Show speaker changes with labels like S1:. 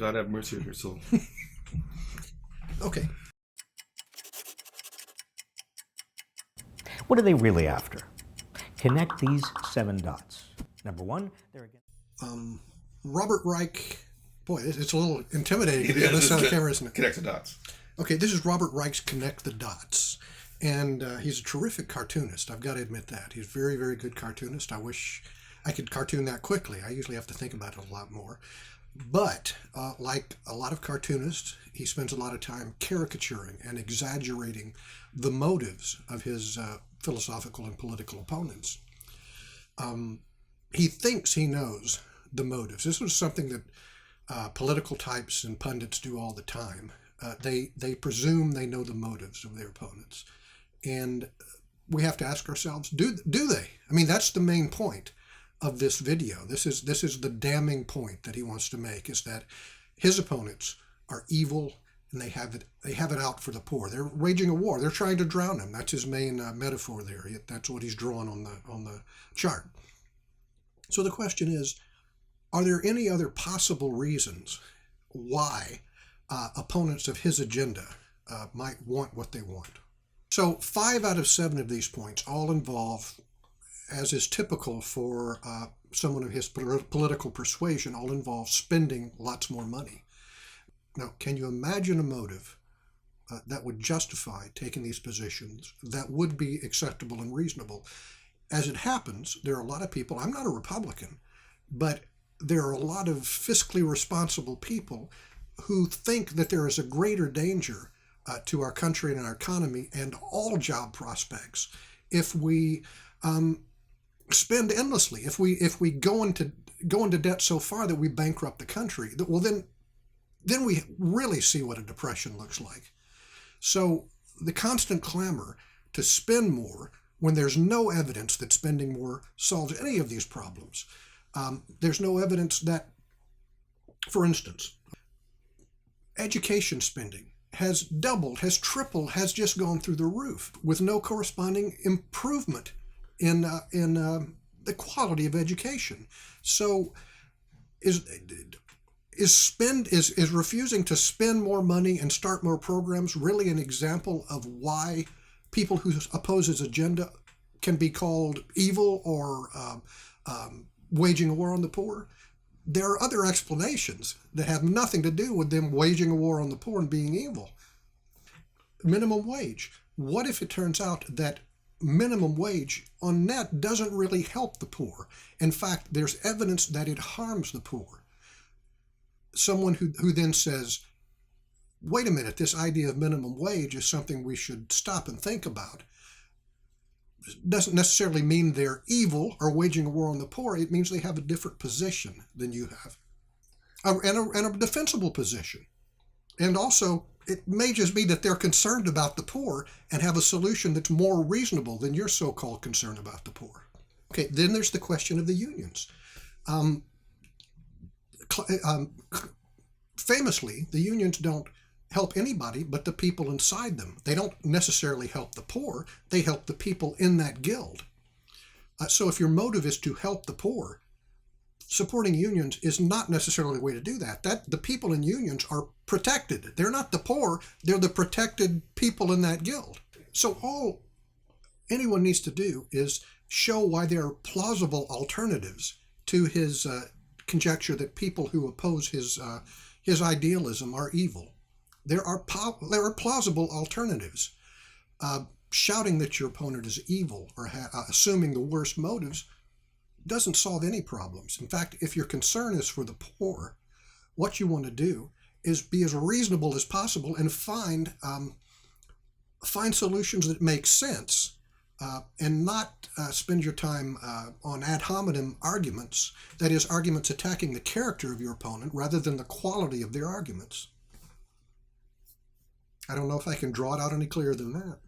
S1: God have mercy on your soul.
S2: Okay.
S3: What are they really after? Connect these 7 dots. Number 1, they're against...
S2: Robert Reich. Boy, it's a little intimidating to be on this side of the camera, isn't it?
S1: Connect the dots.
S2: Okay, this is Robert Reich's Connect the Dots. And he's a terrific cartoonist. I've got to admit that. He's a very, very good cartoonist. I wish I could cartoon that quickly. I usually have to think about it a lot more. But like a lot of cartoonists, he spends a lot of time caricaturing and exaggerating the motives of his philosophical and political opponents. He thinks he knows the motives. This was something that political types and pundits do all the time. They presume they know the motives of their opponents. And we have to ask ourselves, do they? I mean, that's the main point of this video. This is the damning point that he wants to make, is that his opponents are evil and they have it out for the poor. They're waging a war. They're trying to drown him. That's his main metaphor there. That's what he's drawn on the chart. So the question is, are there any other possible reasons why opponents of his agenda might want what they want? So 5 out of 7 of these points all involve, as is typical for someone of his political persuasion, all involve spending lots more money. Now, can you imagine a motive that would justify taking these positions that would be acceptable and reasonable? As it happens, there are a lot of people, I'm not a Republican, but there are a lot of fiscally responsible people who think that there is a greater danger to our country and our economy and all job prospects if we spend endlessly, if we go into debt so far that we bankrupt the country. Well, then we really see what a depression looks like. So the constant clamor to spend more when there's no evidence that spending more solves any of these problems. There's no evidence that, for instance, education spending has doubled, has tripled, has just gone through the roof with no corresponding improvement in the quality of education. So is refusing to spend more money and start more programs really an example of why people who oppose his agenda can be called evil or waging a war on the poor? There are other explanations that have nothing to do with them waging a war on the poor and being evil. Minimum wage. What if it turns out that minimum wage on net doesn't really help the poor? In fact, there's evidence that it harms the poor. Someone who then says, wait a minute, this idea of minimum wage is something we should stop and think about, doesn't necessarily mean they're evil or waging a war on the poor. It means they have a different position than you have, and a defensible position. And also, it may just be that they're concerned about the poor and have a solution that's more reasonable than your so-called concern about the poor. Okay, then there's the question of the unions. Famously, the unions don't help anybody but the people inside them. They don't necessarily help the poor. They help the people in that guild. So if your motive is to help the poor, supporting unions is not necessarily the way to do that. The people in unions are protected. They're not the poor. They're the protected people in that guild. So all anyone needs to do is show why there are plausible alternatives to his conjecture that people who oppose his idealism are evil. There are plausible alternatives. Shouting that your opponent is evil or assuming the worst motives doesn't solve any problems. In fact, if your concern is for the poor, what you want to do is be as reasonable as possible and find solutions that make sense, and not spend your time on ad hominem arguments, that is, arguments attacking the character of your opponent rather than the quality of their arguments. I don't know if I can draw it out any clearer than that.